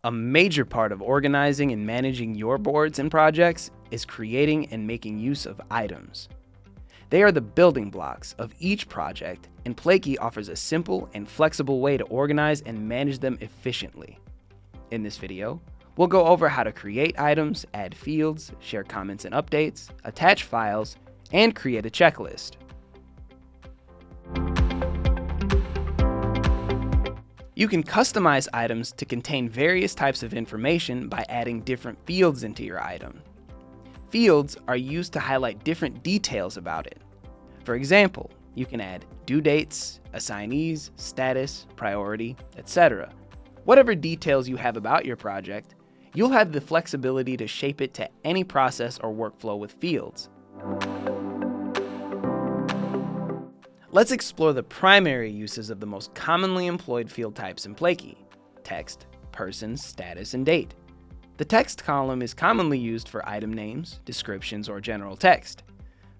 A major part of organizing and managing your boards and projects is creating and making use of items. They are the building blocks of each project, and Plaky offers a simple and flexible way to organize and manage them efficiently. In this video, we'll go over how to create items, add fields, share comments and updates, attach files, and create a checklist. You can customize items to contain various types of information by adding different fields into your item. Fields are used to highlight different details about it. For example, you can add due dates, assignees, status, priority, etc. Whatever details you have about your project, you'll have the flexibility to shape it to any process or workflow with fields. Let's explore the primary uses of the most commonly employed field types in Plaky: text, person, status, and date. The text column is commonly used for item names, descriptions, or general text.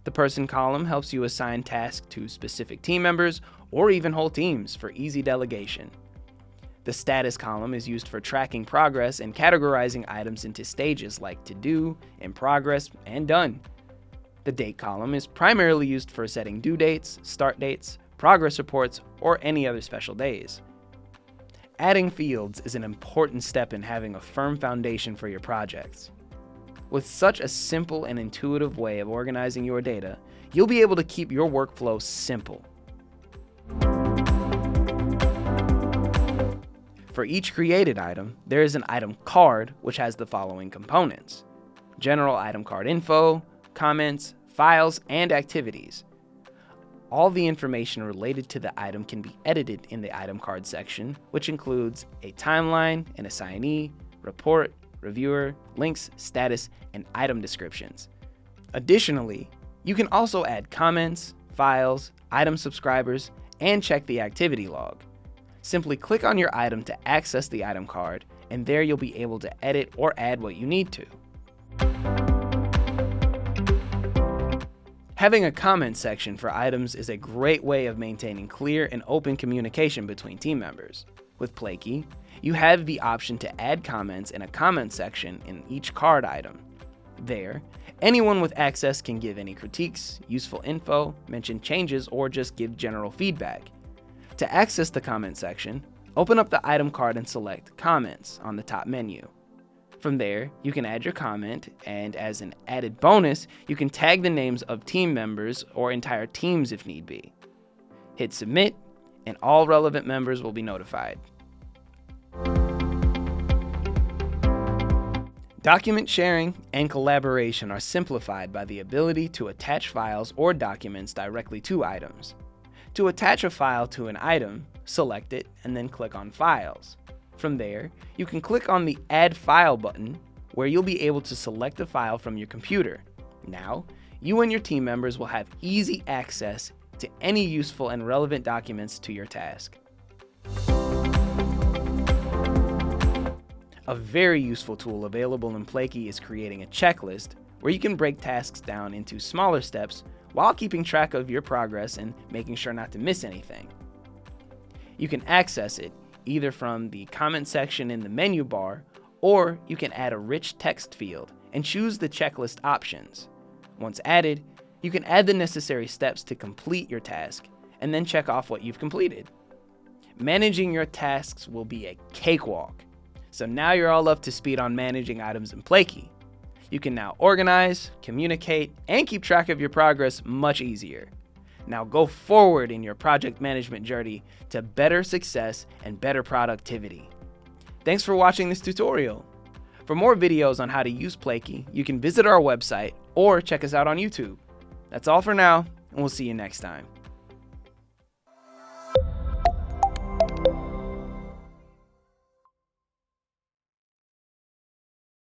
The person column helps you assign tasks to specific team members or even whole teams for easy delegation. The status column is used for tracking progress and categorizing items into stages like to do, in progress, and done. The date column is primarily used for setting due dates, start dates, progress reports, or any other special days. Adding fields is an important step in having a firm foundation for your projects. With such a simple and intuitive way of organizing your data, you'll be able to keep your workflow simple. For each created item, there is an item card which has the following components: general item card info, comments, files, and activities. All the information related to the item can be edited in the item card section, which includes a timeline, an assignee, report, reviewer, links, status, and item descriptions. Additionally, you can also add comments, files, item subscribers, and check the activity log. Simply click on your item to access the item card, and there you'll be able to edit or add what you need to. Having a comment section for items is a great way of maintaining clear and open communication between team members. With Plaky, you have the option to add comments in a comment section in each card item. There, anyone with access can give any critiques, useful info, mention changes, or just give general feedback. To access the comment section, open up the item card and select Comments on the top menu. From there, you can add your comment, and as an added bonus, you can tag the names of team members or entire teams if need be. Hit Submit, and all relevant members will be notified. Document sharing and collaboration are simplified by the ability to attach files or documents directly to items. To attach a file to an item, select it and then click on Files. From there, you can click on the Add File button, where you'll be able to select a file from your computer. Now, you and your team members will have easy access to any useful and relevant documents to your task. A very useful tool available in Plaky is creating a checklist, where you can break tasks down into smaller steps while keeping track of your progress and making sure not to miss anything. You can access it either from the comment section in the menu bar, or you can add a rich text field and choose the checklist options. Once added, you can add the necessary steps to complete your task, and then check off what you've completed. Managing your tasks will be a cakewalk. So now you're all up to speed on managing items in Plaky. You can now organize, communicate, and keep track of your progress much easier. Now go forward in your project management journey to better success and better productivity. Thanks for watching this tutorial. For more videos on how to use Plaky, you can visit our website or check us out on YouTube. That's all for now, and we'll see you next time.